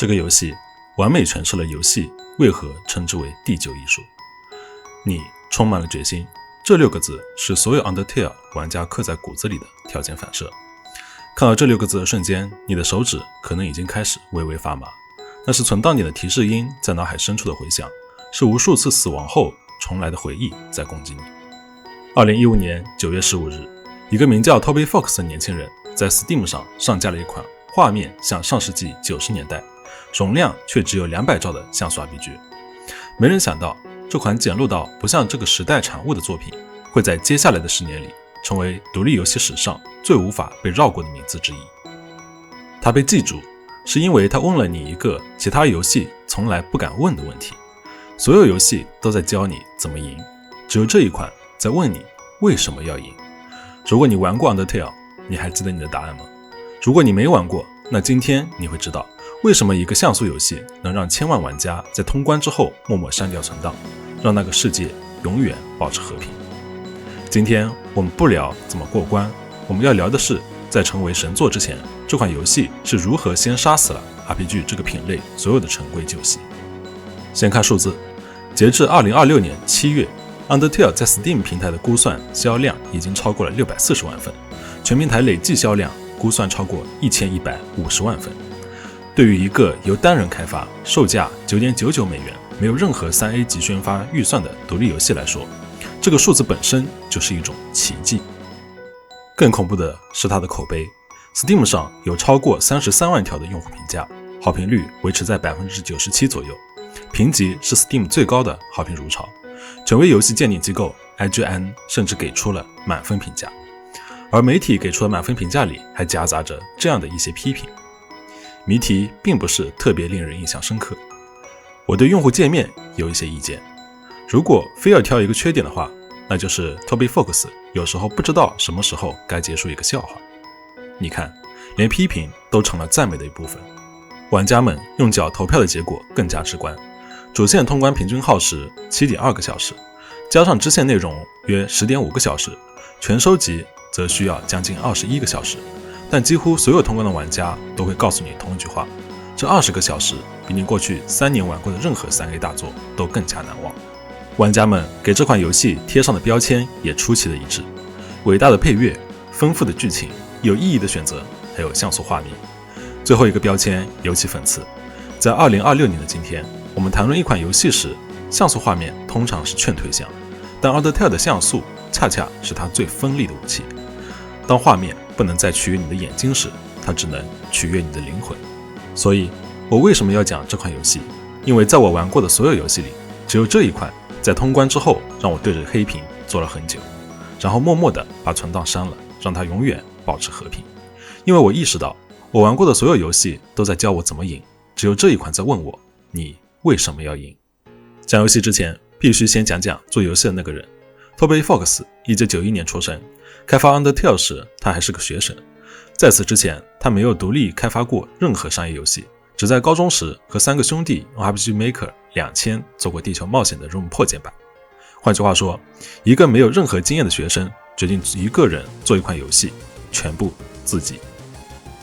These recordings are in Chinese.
这个游戏完美诠释了游戏为何称之为第9艺术。你充满了决心，这6个字是所有 Undertale 玩家刻在骨子里的条件反射。看到这6个字的瞬间，你的手指可能已经开始微微发麻，那是存档点的提示音在脑海深处的回响，是无数次死亡后重来的回忆在攻击你。2015年9月15日，一个名叫 Toby Fox 的年轻人在 Steam 上上架了一款画面像上世纪90年代，容量却只有200兆的像素 RPG。没人想到，这款简陋到不像这个时代产物的作品，会在接下来的10年里成为独立游戏史上最无法被绕过的名字之一。它被记住，是因为它问了你一个其他游戏从来不敢问的问题。所有游戏都在教你怎么赢，只有这一款在问你为什么要赢。如果你玩过 Undertale， 你还记得你的答案吗？如果你没玩过，那今天你会知道为什么一个像素游戏能让千万玩家在通关之后默默删掉存档，让那个世界永远保持和平。今天我们不聊怎么过关，我们要聊的是在成为神作之前，这款游戏是如何先杀死了 RPG 这个品类所有的陈规旧习。先看数字，截至2026年7月，Undertale 在 Steam 平台的估算销量已经超过了640万份，全平台累计销量估算超过1150万份。对于一个由单人开发、售价$9.99，没有任何 3A 级宣发预算的独立游戏来说，这个数字本身就是一种奇迹。更恐怖的是它的口碑， Steam 上有超过33万条的用户评价，好评率维持在 97% 左右，评级是 Steam 最高的好评如潮。权威游戏鉴定机构 IGN 甚至给出了满分评价，而媒体给出的满分评价里还夹杂着这样的一些批评。谜题并不是特别令人印象深刻，我对用户界面有一些意见。如果非要挑一个缺点的话，那就是 Toby Fox 有时候不知道什么时候该结束一个笑话。你看，连批评都成了赞美的一部分。玩家们用脚投票的结果更加直观，主线通关平均耗时 7.2 个小时，加上支线内容约 10.5 个小时，全收集则需要将近21个小时。但几乎所有通关的玩家都会告诉你同一句话，这20个小时比你过去3年玩过的任何 3A 大作都更加难忘。玩家们给这款游戏贴上的标签也出奇的一致，伟大的配乐、丰富的剧情、有意义的选择，还有像素画面。最后一个标签尤其讽刺，在2026年的今天，我们谈论一款游戏时，像素画面通常是劝退项，但 Undertale 的像素恰恰是它最锋利的武器。当画面不能再取悦你的眼睛时，它只能取悦你的灵魂。所以我为什么要讲这款游戏？因为在我玩过的所有游戏里，只有这一款在通关之后让我对着黑屏坐了很久，然后默默地把存档删了，让它永远保持和平。因为我意识到我玩过的所有游戏都在教我怎么赢，只有这一款在问我，你为什么要赢？讲游戏之前必须先讲讲做游戏的那个人。 Toby Fox 1991年出生，开发 Undertale 时他还是个学生，在此之前他没有独立开发过任何商业游戏，只在高中时和3个兄弟用 RPG Maker 2000做过地球冒险的入门破解版。换句话说，一个没有任何经验的学生决定一个人做一款游戏，全部自己。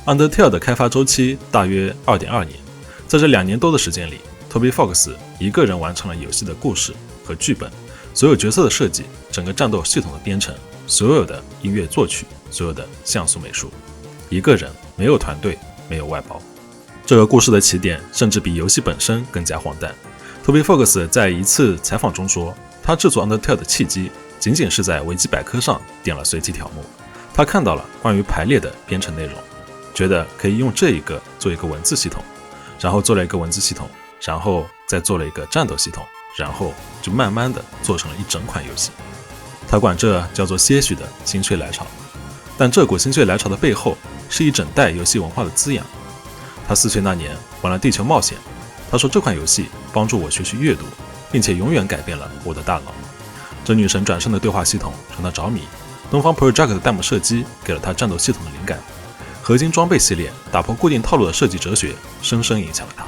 Undertale 的开发周期大约 2.2 年，在这2年多的时间里， Toby Fox 一个人完成了游戏的故事和剧本，所有角色的设计，整个战斗系统的编程，所有的音乐作曲，所有的像素美术，一个人，没有团队，没有外包。这个故事的起点甚至比游戏本身更加荒诞。Toby Fox 在一次采访中说，他制作 Undertale 的契机仅仅是在维基百科上点了随机条目，他看到了关于排列的编程内容，觉得可以用这一个做一个文字系统，然后做了一个文字系统，然后再做了一个战斗系统，然后就慢慢的做成了一整款游戏。他管这叫做些许的心血来潮，但这股心血来潮的背后是一整代游戏文化的滋养。他4岁那年玩了地球冒险，他说这款游戏帮助我学习阅读，并且永远改变了我的大脑。这女神转身的对话系统让他着迷，东方 Project 的弹幕射击给了他战斗系统的灵感，合金装备系列打破固定套路的设计哲学深深影响了他。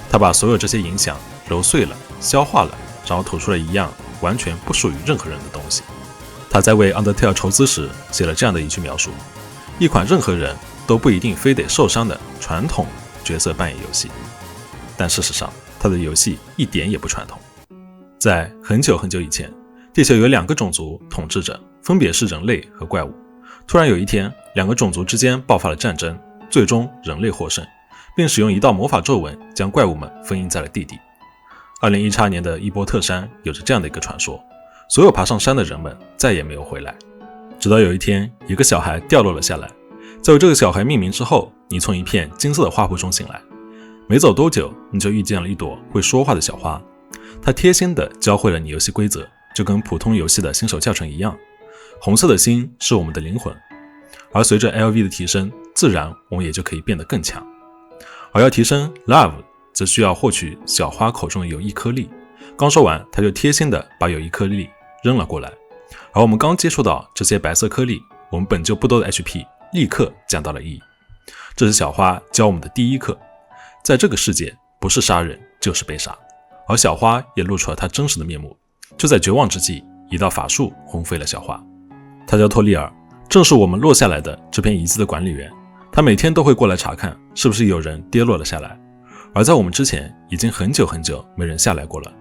他把所有这些影响揉碎了，消化了，然后吐出了一样完全不属于任何人的东西。他在为 Undertale 筹资时写了这样的一句描述：一款任何人都不一定非得受伤的传统角色扮演游戏。但事实上，他的游戏一点也不传统。在很久很久以前，地球有2个种族统治着，分别是人类和怪物。突然有一天，2个种族之间爆发了战争，最终人类获胜，并使用一道魔法咒文将怪物们封印在了地底。2018年的伊波特山有着这样的一个传说，所有爬上山的人们再也没有回来。直到有一天，一个小孩掉落了下来，在为这个小孩命名之后，你从一片金色的花圃中醒来。没走多久，你就遇见了一朵会说话的小花，它贴心地教会了你游戏规则，就跟普通游戏的新手教程一样。红色的心是我们的灵魂，而随着 LV 的提升，自然我们也就可以变得更强。而要提升 Love， 则需要获取小花口中的友谊颗粒。刚说完，他就贴心地把友谊颗粒扔了过来。而我们刚接触到这些白色颗粒，我们本就不多的 HP 立刻降到了1。这是小花教我们的第一课，在这个世界，不是杀人就是被杀。而小花也露出了她真实的面目。就在绝望之际，一道法术轰飞了小花。他叫托利尔，正是我们落下来的这片遗迹的管理员。他每天都会过来查看是不是有人跌落了下来，而在我们之前已经很久很久没人下来过了。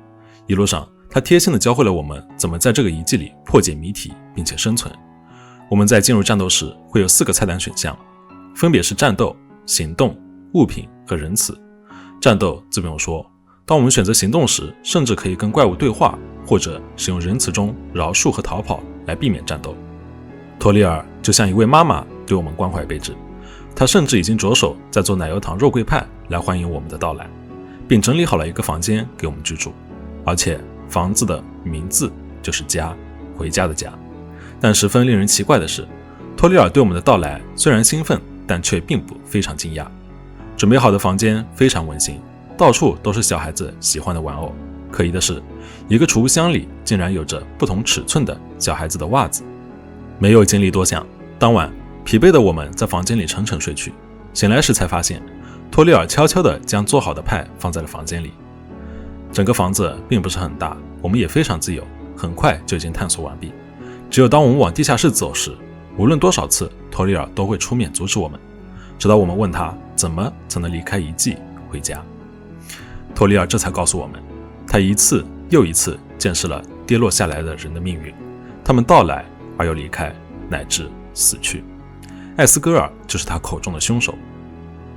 一路上，他贴心地教会了我们怎么在这个遗迹里破解谜题并且生存。我们在进入战斗时会有4个菜单选项，分别是战斗、行动、物品和仁慈。战斗自不用说，当我们选择行动时，甚至可以跟怪物对话，或者使用仁慈中饶恕和逃跑来避免战斗。托利尔就像一位妈妈对我们关怀备至，他甚至已经着手在做奶油糖肉桂派来欢迎我们的到来，并整理好了一个房间给我们居住，而且房子的名字就是家，回家的家。但十分令人奇怪的是，托利尔对我们的到来虽然兴奋，但却并不非常惊讶。准备好的房间非常温馨，到处都是小孩子喜欢的玩偶。可疑的是，一个储物箱里竟然有着不同尺寸的小孩子的袜子。没有经历多想，当晚疲惫的我们在房间里沉沉睡去。醒来时才发现，托利尔悄悄地将做好的派放在了房间里。整个房子并不是很大，我们也非常自由，很快就已经探索完毕。只有当我们往地下室走时，无论多少次，托利尔都会出面阻止我们，直到我们问他怎么才能离开遗迹回家。托利尔这才告诉我们，他一次又一次见识了跌落下来的人的命运，他们到来而又离开，乃至死去。艾斯戈尔就是他口中的凶手。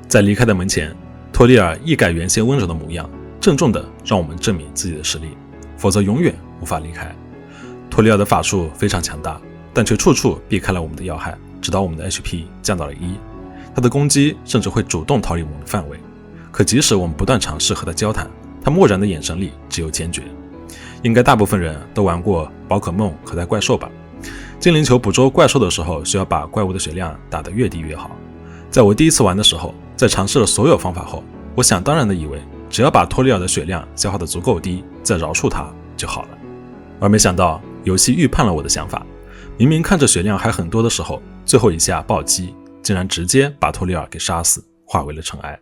在离开的门前，托利尔一改原先温柔的模样，郑重地让我们证明自己的实力，否则永远无法离开。托利尔的法术非常强大，但却处处避开了我们的要害，直到我们的 HP 降到了1。他的攻击甚至会主动逃离我们的范围，可即使我们不断尝试和他交谈，他漠然的眼神里只有坚决。应该大部分人都玩过宝可梦和带怪兽吧？精灵球捕捉怪兽的时候，需要把怪物的血量打得越低越好。在我第一次玩的时候，在尝试了所有方法后，我想当然的以为只要把托利尔的血量消耗得足够低，再饶恕他就好了。而没想到游戏预判了我的想法，明明看着血量还很多的时候，最后一下暴击竟然直接把托利尔给杀死，化为了尘埃。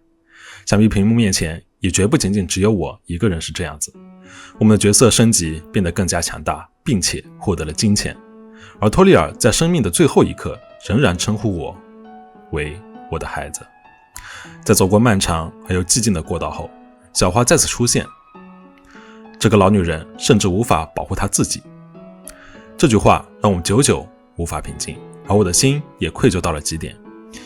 想必屏幕面前也绝不仅仅只有我一个人是这样子。我们的角色升级变得更加强大，并且获得了金钱。而托利尔在生命的最后一刻仍然称呼我为我的孩子。在走过漫长而又寂静的过道后，小花再次出现。这个老女人甚至无法保护她自己。这句话让我久久无法平静，而我的心也愧疚到了极点。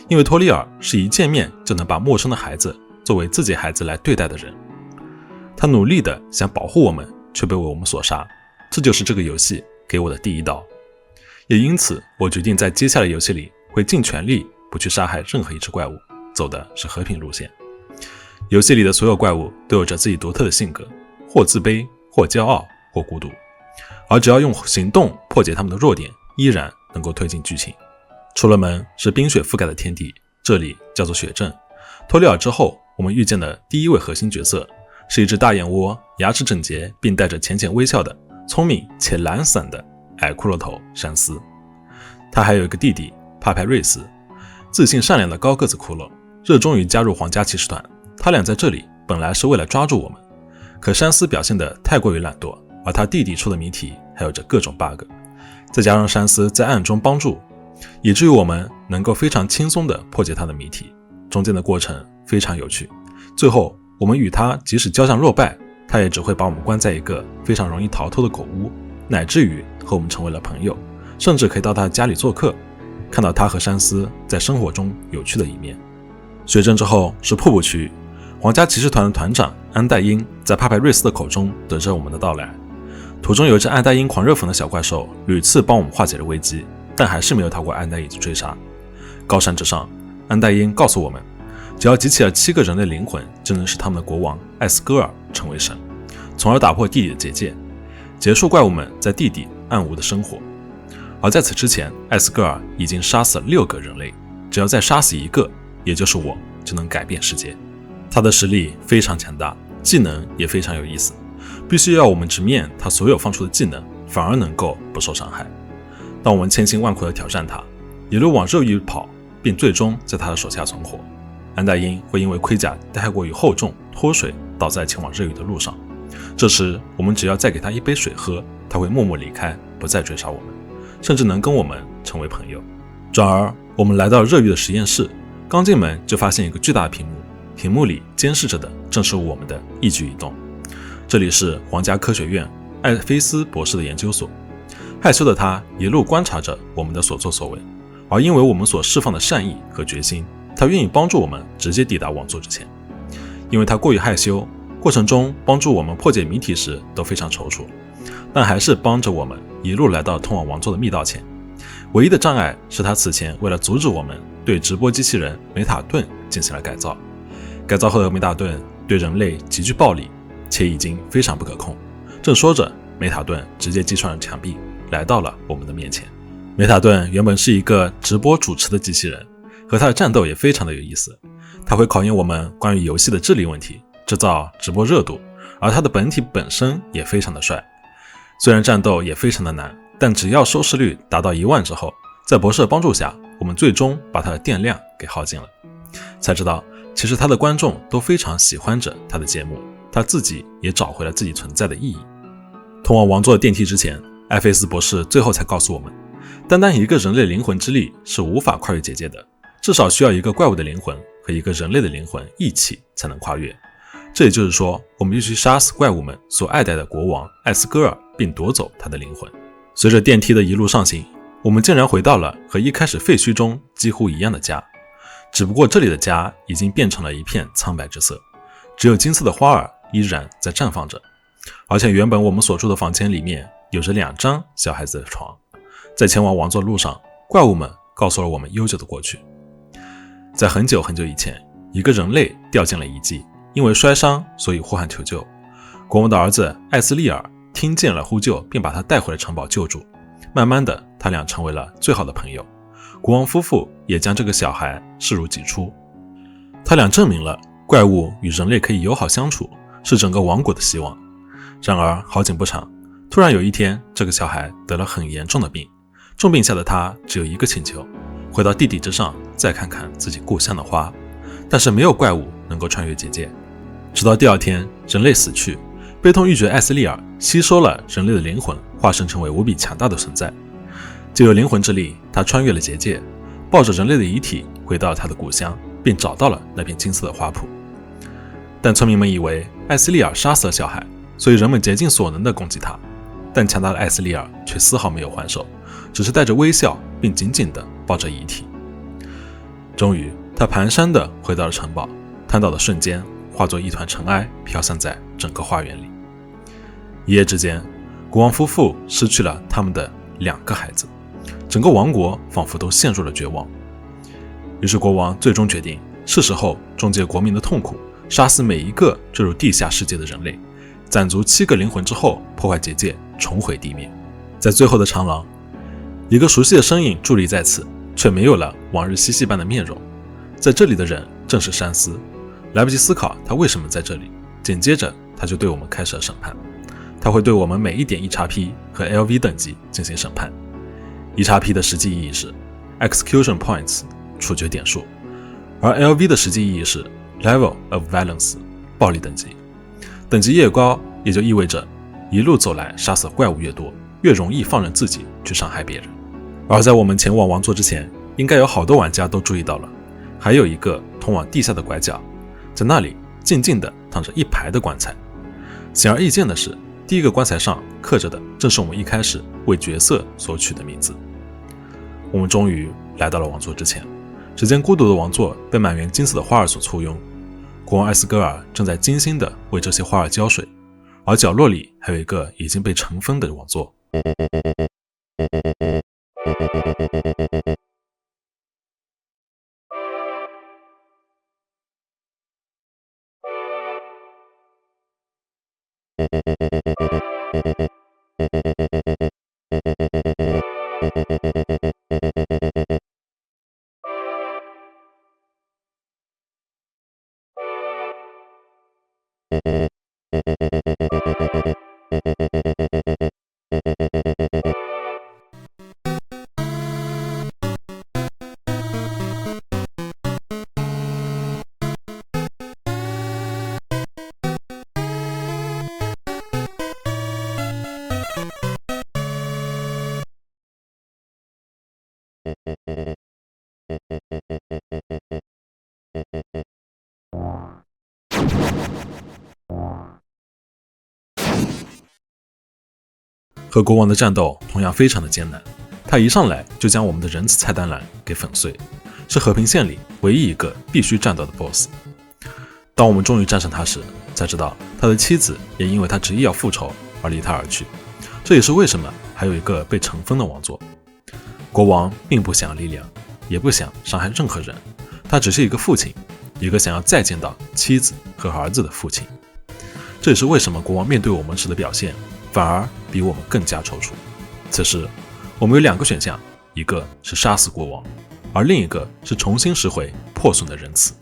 因为托利尔是一见面就能把陌生的孩子作为自己孩子来对待的人。他努力地想保护我们，却被我们所杀。这就是这个游戏给我的第一刀。也因此，我决定在接下来游戏里会尽全力不去杀害任何一只怪物，走的是和平路线。游戏里的所有怪物都有着自己独特的性格，或自卑，或骄傲，或孤独，而只要用行动破解他们的弱点，依然能够推进剧情。出了门是冰雪覆盖的天地，这里叫做雪镇。托利尔之后，我们遇见的第一位核心角色是一只大眼窝，牙齿整洁并带着浅浅微笑的聪明且懒散的矮骷髅头山斯。他还有一个弟弟帕派瑞斯，自信善良的高个子骷髅，热衷于加入皇家骑士团。他俩在这里本来是为了抓住我们，可山斯表现得太过于懒惰，而他弟弟出的谜题还有着各种 bug， 再加上山斯在暗中帮助，以至于我们能够非常轻松地破解他的谜题。中间的过程非常有趣。最后我们与他即使交战落败，他也只会把我们关在一个非常容易逃脱的狗屋，乃至于和我们成为了朋友，甚至可以到他的家里做客，看到他和山斯在生活中有趣的一面。水镇之后是瀑布区域，皇家骑士团的团长安代因在帕派瑞斯的口中得知我们的到来。途中有一只安代因狂热粉的小怪兽屡次帮我们化解了危机，但还是没有逃过安代因的追杀。高山之上，安代因告诉我们，只要集齐了7个人类灵魂，就能使他们的国王艾斯戈尔成为神，从而打破地底的结界，结束怪物们在地底暗无的生活。而在此之前，艾斯戈尔已经杀死了6个人类，只要再杀死1个，也就是我，就能改变世界。他的实力非常强大，技能也非常有意思，必须要我们直面他所有放出的技能，反而能够不受伤害。当我们千辛万苦地挑战他，一路往肉域跑，并最终在他的手下存活。安代因会因为盔甲太过于厚重脱水，倒在前往肉域的路上。这时我们只要再给他一杯水喝，他会默默离开，不再追杀我们，甚至能跟我们成为朋友。转而我们来到热域的实验室，刚进门就发现一个巨大的屏幕，屏幕里监视着的正是我们的一举一动。这里是皇家科学院艾菲斯博士的研究所。害羞的他一路观察着我们的所作所为，而因为我们所释放的善意和决心，他愿意帮助我们直接抵达王座之前。因为他过于害羞，过程中帮助我们破解谜题时都非常踌躇，但还是帮着我们一路来到通往王座的密道前。唯一的障碍是他此前为了阻止我们对直播机器人梅塔顿进行了改造。改造后的梅塔顿对人类极具暴力，且已经非常不可控。正说着，梅塔顿直接击穿了墙壁，来到了我们的面前。梅塔顿原本是一个直播主持的机器人，和他的战斗也非常的有意思。他会考验我们关于游戏的智力问题，制造直播热度，而他的本体本身也非常的帅。虽然战斗也非常的难，但只要收视率达到1万之后，在博士的帮助下，我们最终把他的电量给耗尽了。才知道其实他的观众都非常喜欢着他的节目，他自己也找回了自己存在的意义。通往王座的电梯之前，艾菲斯博士最后才告诉我们，单单一个人类灵魂之力是无法跨越结界的，至少需要一个怪物的灵魂和一个人类的灵魂一起才能跨越。这也就是说，我们必须杀死怪物们所爱戴的国王艾斯戈尔，并夺走他的灵魂。随着电梯的一路上行，我们竟然回到了和一开始废墟中几乎一样的家，只不过这里的家已经变成了一片苍白之色，只有金色的花儿依然在绽放着。而且原本我们所住的房间里面有着2张小孩子的床。在前往王座路上，怪物们告诉了我们悠久的过去。在很久很久以前，一个人类掉进了遗迹，因为摔伤所以呼喊求救。国王的儿子艾斯利尔听见了呼救，并把他带回了城堡救助。慢慢的，他俩成为了最好的朋友。国王夫妇也将这个小孩视如己出。他俩证明了怪物与人类可以友好相处，是整个王国的希望。然而好景不长，突然有一天，这个小孩得了很严重的病。重病下的他只有一个请求，回到地底之上，再看看自己故乡的花。但是没有怪物能够穿越结界。直到第2天，人类死去，悲痛欲绝的艾斯利尔吸收了人类的灵魂，化身成为无比强大的存在。借由灵魂之力，他穿越了结界，抱着人类的遗体回到了他的故乡，并找到了那片金色的花圃。但村民们以为艾斯利尔杀死了小孩，所以人们竭尽所能地攻击他。但强大的艾斯利尔却丝毫没有还手，只是带着微笑，并紧紧地抱着遗体。终于，他蹒跚地回到了城堡，瘫倒的瞬间化作一团尘埃，飘散在整个花园里。一夜之间，国王夫妇失去了他们的2个孩子，整个王国仿佛都陷入了绝望。于是国王最终决定，是时候终结国民的痛苦，杀死每一个坠入地下世界的人类，攒足7个灵魂之后，破坏结界，重回地面。在最后的长廊，一个熟悉的身影伫立在此，却没有了往日嬉戏般的面容。在这里的人正是山斯。来不及思考他为什么在这里，紧接着他就对我们开始了审判。他会对我们每一点 EXP 和 LV 等级进行审判。EXP 的实际意义是 Execution Points 处决点数，而 LV 的实际意义是 Level of Violence 暴力等级。等级越高，也就意味着一路走来杀死怪物越多，越容易放任自己去伤害别人。而在我们前往王座之前，应该有好多玩家都注意到了，还有一个通往地下的拐角在那里静静地躺着一排的棺材。显而易见的是，第一个棺材上刻着的正是我们一开始为角色所取的名字。我们终于来到了王座之前，只见孤独的王座被满园金色的花儿所簇拥，国王艾斯戈尔正在精心地为这些花儿浇水，而角落里还有一个已经被尘封的王座。和国王的战斗同样非常的艰难，他一上来就将我们的仁慈菜单栏给粉碎，是和平线里唯一一个必须战斗的 BOSS。 当我们终于战胜他时，才知道他的妻子也因为他执意要复仇而离他而去，这也是为什么还有一个被尘封的王座。国王并不想要力量，也不想伤害任何人，他只是一个父亲，一个想要再见到妻子和儿子的父亲。这也是为什么国王面对我们时的表现反而比我们更加踌躇。此时我们有两个选项，一个是杀死国王，而另一个是重新拾回破损的仁慈。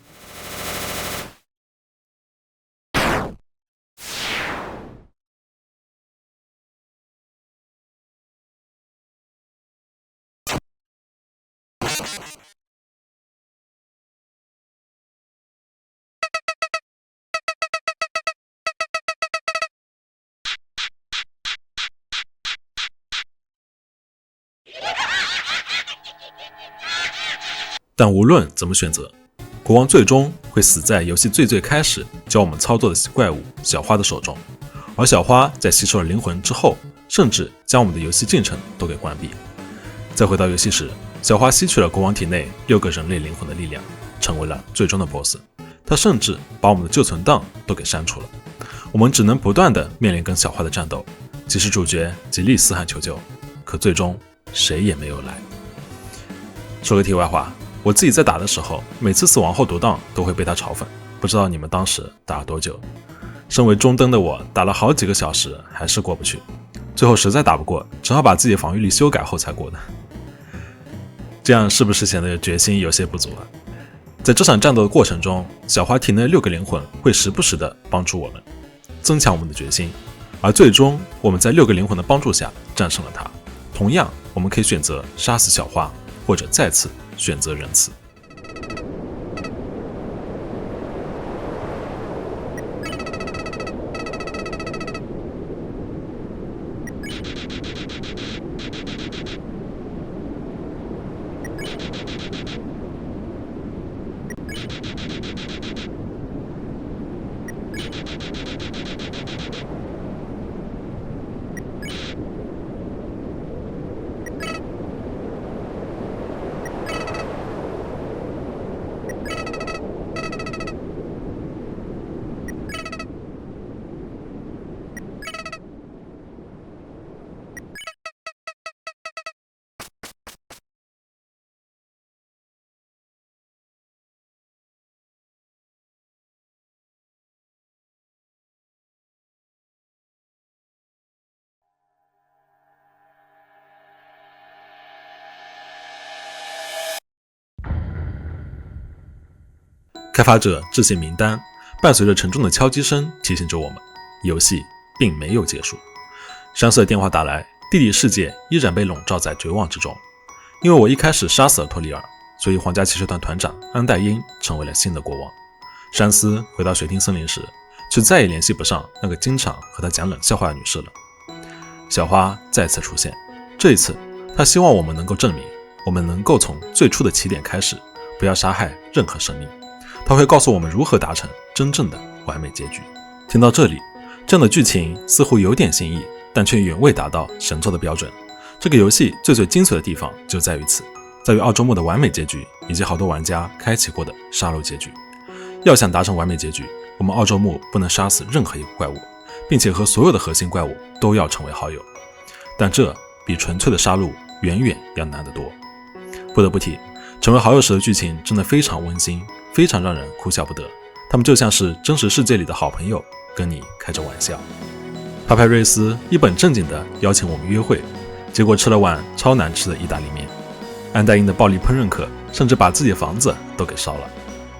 但无论怎么选择，国王最终会死在游戏最开始教我们操作的怪物小花的手中，而小花在吸收了灵魂之后，甚至将我们的游戏进程都给关闭。再回到游戏时，小花吸取了国王体内6个人类灵魂的力量，成为了最终的 BOSS。 他甚至把我们的旧存档都给删除了，我们只能不断的面临跟小花的战斗，即使主角极力嘶喊求救，可最终谁也没有来。说个题外话，我自己在打的时候，每次死亡后读档都会被他嘲讽，不知道你们当时打了多久。身为中登的我，打了好几个小时还是过不去，最后实在打不过，只好把自己的防御力修改后才过的。这样是不是显得决心有些不足了？在这场战斗的过程中，小花体内6个灵魂会时不时的帮助我们，增强我们的决心，而最终我们在6个灵魂的帮助下战胜了他。同样，我们可以选择杀死小花，或者再次选择仁慈。开发者致谢名单伴随着沉重的敲击声提醒着我们，游戏并没有结束。山瑟的电话打来，地底世界依然被笼罩在绝望之中。因为我一开始杀死了托里尔，所以皇家骑士团团长安代因成为了新的国王。山斯回到水晶森林时，却再也联系不上那个经常和他讲冷笑话的女士了。小花再次出现，这一次她希望我们能够证明，我们能够从最初的起点开始，不要杀害任何生命。他会告诉我们如何达成，真正的完美结局。听到这里，这样的剧情似乎有点新意，但却远未达到神作的标准。这个游戏最精髓的地方就在于此，在于澳洲木的完美结局，以及好多玩家开启过的杀戮结局。要想达成完美结局，我们澳洲木不能杀死任何一个怪物，并且和所有的核心怪物都要成为好友。但这比纯粹的杀戮远远要难得多。不得不提，成为好友时的剧情真的非常温馨，非常让人哭笑不得。他们就像是真实世界里的好朋友，跟你开着玩笑。帕派瑞斯一本正经地邀请我们约会，结果吃了碗超难吃的意大利面。安代因的暴力烹饪课甚至把自己的房子都给烧了。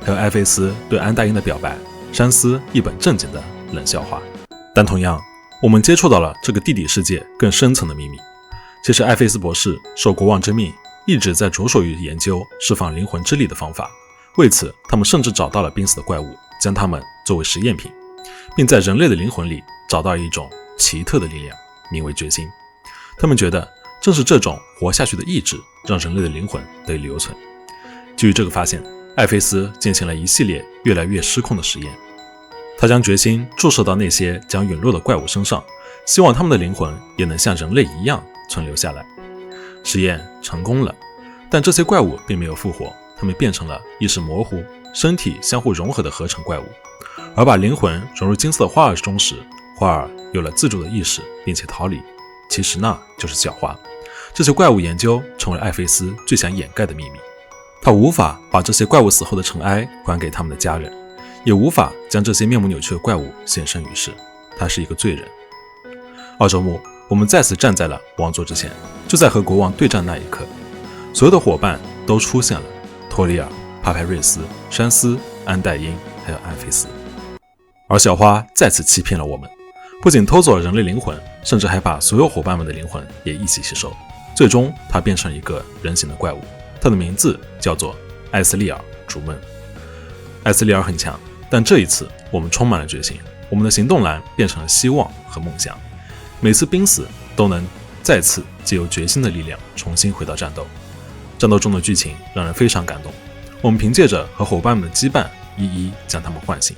还有艾菲斯对安代因的表白，山斯一本正经的冷笑话。但同样，我们接触到了这个地底世界更深层的秘密。其实艾菲斯博士受国王之命，一直在着手于研究释放灵魂之力的方法。为此，他们甚至找到了濒死的怪物，将它们作为实验品，并在人类的灵魂里找到一种奇特的力量，名为决心。他们觉得正是这种活下去的意志，让人类的灵魂得以留存。基于这个发现，艾菲斯进行了一系列越来越失控的实验。他将决心注射到那些将陨落的怪物身上，希望他们的灵魂也能像人类一样存留下来。实验成功了，但这些怪物并没有复活，他们变成了意识模糊、身体相互融合的合成怪物。而把灵魂融入金色的花儿中时，花儿有了自主的意识，并且逃离。其实那就是小花。这些怪物研究成为了艾菲斯最想掩盖的秘密。他无法把这些怪物死后的尘埃还给他们的家人，也无法将这些面目扭曲的怪物现身于世。他是一个罪人。澳洲木，我们再次站在了王座之前。就在和国王对战那一刻，所有的伙伴都出现了：托里尔、帕派瑞斯、山斯、安代因，还有艾菲斯。而小花再次欺骗了我们，不仅偷走了人类灵魂，甚至还把所有伙伴们的灵魂也一起吸收。最终，他变成一个人形的怪物，他的名字叫做艾斯利尔·逐梦。艾斯利尔很强，但这一次我们充满了决心。我们的行动栏变成了希望和梦想，每次濒死都能再次借由决心的力量重新回到战斗。战斗中的剧情让人非常感动，我们凭借着和伙伴们的羁绊，一一将他们唤醒。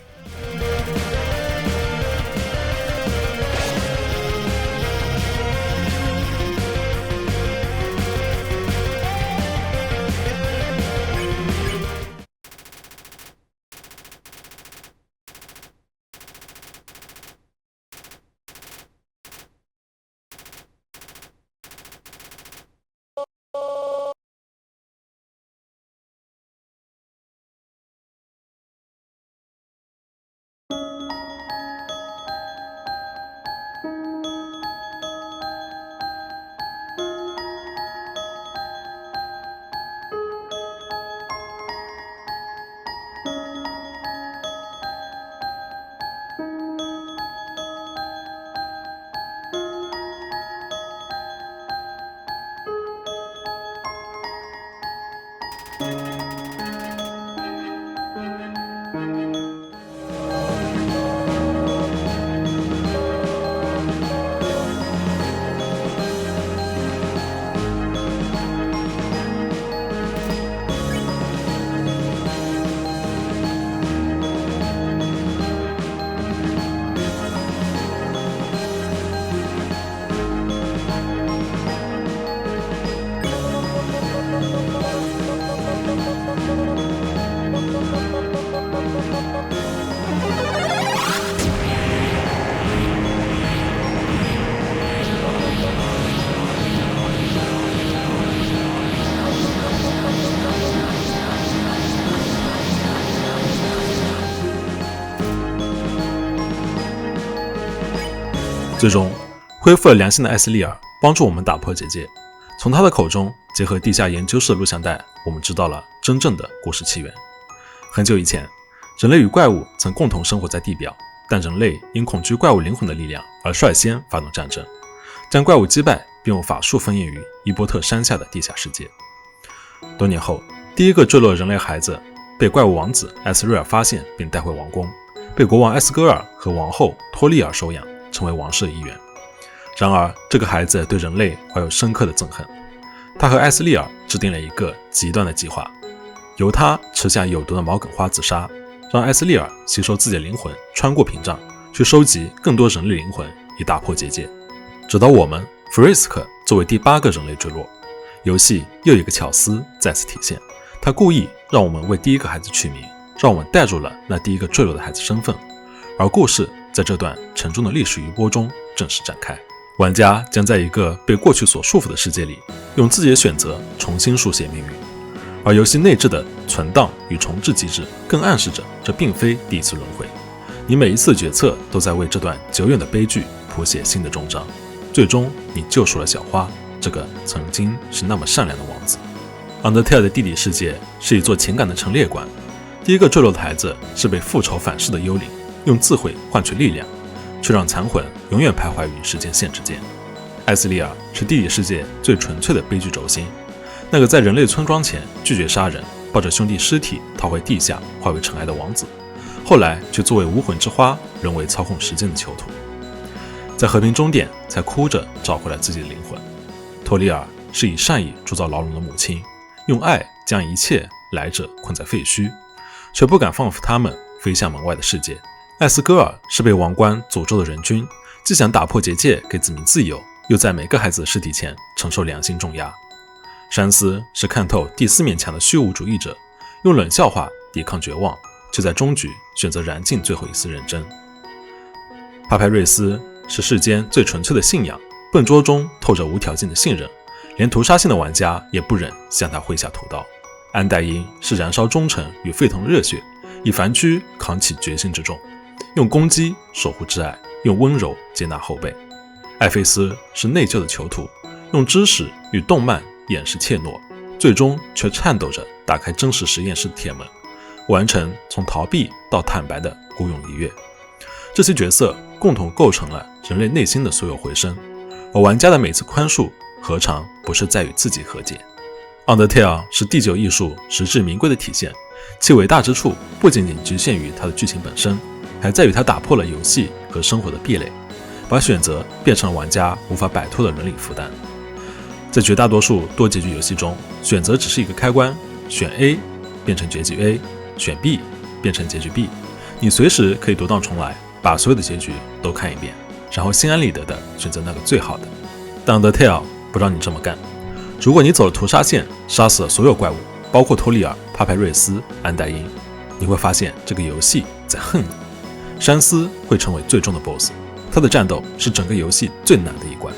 最终恢复了良心的艾斯利尔帮助我们打破结界。从他的口中，结合地下研究室的录像带，我们知道了真正的故事起源。很久以前，人类与怪物曾共同生活在地表，但人类因恐惧怪物灵魂的力量而率先发动战争，将怪物击败，并用法术封印于伊波特山下的地下世界。多年后，第一个坠落人类孩子被怪物王子艾斯瑞尔发现并带回王宫，被国王埃斯戈尔和王后托利尔收养，成为王室的一员。然而，这个孩子对人类怀有深刻的憎恨。他和艾斯利尔制定了一个极端的计划，由他吃下有毒的毛梗花自杀，让艾斯利尔吸收自己的灵魂，穿过屏障，去收集更多人类灵魂，以打破结界。直到我们弗瑞斯克作为第8个人类坠落，游戏又一个巧思再次体现，他故意让我们为第1个孩子取名，让我们带入了那第1个坠落的孩子身份，而故事在这段沉重的历史余波中正式展开。玩家将在一个被过去所束缚的世界里，用自己的选择重新书写命运，而游戏内置的存档与重置机制更暗示着这并非第一次轮回，你每一次决策都在为这段久远的悲剧谱写新的终章，最终你救赎了小花，这个曾经是那么善良的王子。Undertale 的地底世界是一座情感的陈列馆，第1个坠落的孩子是被复仇反噬的幽灵，用智慧换取力量，却让残魂永远徘徊于时间线之间。艾斯利尔是地底世界最纯粹的悲剧轴心，那个在人类村庄前拒绝杀人，抱着兄弟尸体逃回地下化为尘埃的王子，后来却作为无魂之花人为操控时间的囚徒，在和平终点才哭着找回了自己的灵魂。托里尔是以善意铸造牢笼的母亲，用爱将一切来者困在废墟，却不敢放扶他们飞向门外的世界。艾斯戈尔是被王冠诅咒的人君，既想打破结界给子民自由，又在每个孩子的尸体前承受良心重压。山斯是看透第4面墙的虚无主义者，用冷笑话抵抗绝望，却在终局选择燃尽最后一丝认真。帕派瑞斯是世间最纯粹的信仰，笨拙中透着无条件的信任，连屠杀性的玩家也不忍向他挥下屠刀。安代因是燃烧忠诚与沸腾的热血，以凡躯扛起决心之重，用攻击守护挚爱，用温柔接纳后辈。艾菲斯是内疚的囚徒，用知识与动漫掩饰怯懦，最终却颤抖着打开真实实验室的铁门，完成从逃避到坦白的孤勇一跃。这些角色共同构成了人类内心的所有回声，而玩家的每次宽恕何尝不是在与自己和解。Undertale 是第9艺术实至名归的体现，其伟大之处不仅仅局限于它的剧情本身，还在于它打破了游戏和生活的壁垒，把选择变成了玩家无法摆脱的伦理负担。在绝大多数多结局游戏中，选择只是一个开关，选 A 变成结局 A， 选 B 变成结局 B， 你随时可以读档重来，把所有的结局都看一遍，然后心安理得地选择那个最好的。但 Undertale 不让你这么干，如果你走了屠杀线，杀死了所有怪物，包括托利尔、帕派瑞斯、安代因，你会发现这个游戏在恨你。山斯会成为最终的 BOSS， 他的战斗是整个游戏最难的一关。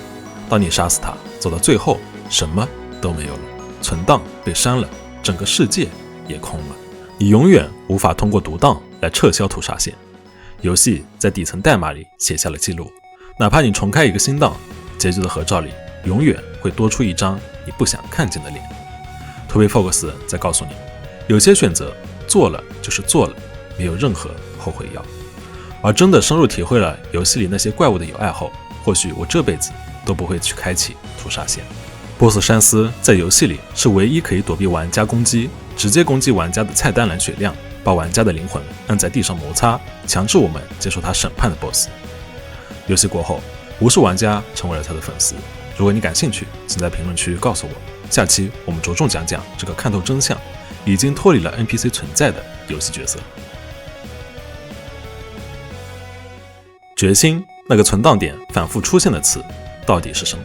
当你杀死他，走到最后，什么都没有了，存档被删了，整个世界也空了，你永远无法通过读档来撤销屠杀线。游戏在底层代码里写下了记录，哪怕你重开一个新档，结局的合照里永远会多出一张你不想看见的脸。Toby Fox 在告诉你，有些选择做了就是做了，没有任何后悔药。而真的深入体会了游戏里那些怪物的有爱后，或许我这辈子都不会去开启屠杀线。BOSS 山斯在游戏里是唯一可以躲避玩家攻击，直接攻击玩家的菜单栏血量，把玩家的灵魂按在地上摩擦，强制我们接受他审判的 BOSS。游戏过后，无数玩家成为了他的粉丝。如果你感兴趣，请在评论区告诉我，下期我们着重讲讲这个看透真相，已经脱离了 NPC 存在的游戏角色。决心，那个存档点反复出现的词到底是什么？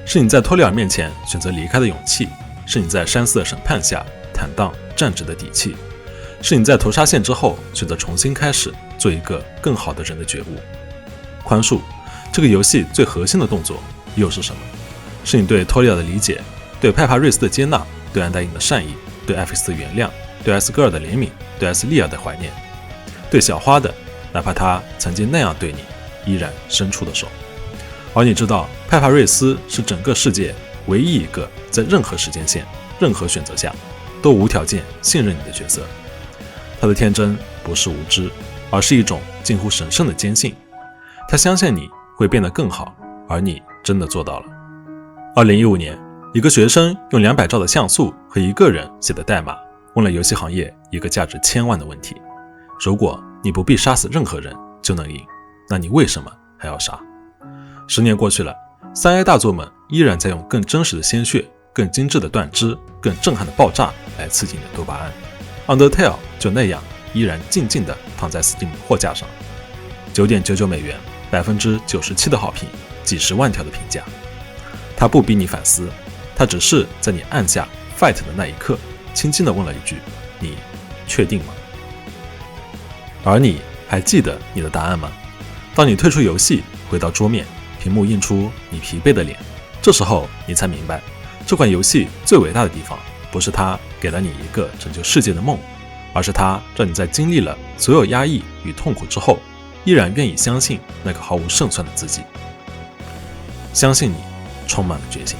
是你在托利尔面前选择离开的勇气，是你在山斯的审判下坦荡站直的底气，是你在屠杀线之后选择重新开始，做一个更好的人的觉悟。宽恕，这个游戏最核心的动作又是什么？是你对托利尔的理解，对派帕瑞斯的接纳，对安代因的善意，对艾菲斯的原谅，对埃斯戈尔的怜悯，对埃斯利尔的怀念，对小花的，哪怕他曾经那样对你，依然伸出的手。而你知道，派帕瑞斯是整个世界唯一一个在任何时间线、任何选择下都无条件信任你的角色。他的天真不是无知，而是一种近乎神圣的坚信。他相信你会变得更好，而你真的做到了。2015年，一个学生用200兆的像素和一个人写的代码，问了游戏行业一个价值1000万的问题：如果你不必杀死任何人就能赢，那你为什么还要杀？10年过去了，3A 大作们依然在用更真实的鲜血、更精致的断肢、更震撼的爆炸来刺激你的多巴胺。Undertale 就那样依然静静地躺在 Steam 货架上，9.99美元，97%的好评，几十万条的评价。他不逼你反思，他只是在你按下 Fight 的那一刻，轻轻地问了一句：“你确定吗？”而你还记得你的答案吗？当你退出游戏，回到桌面，屏幕映出你疲惫的脸，这时候你才明白，这款游戏最伟大的地方，不是它给了你一个拯救世界的梦，而是它让你在经历了所有压抑与痛苦之后，依然愿意相信那个毫无胜算的自己。相信你充满了决心。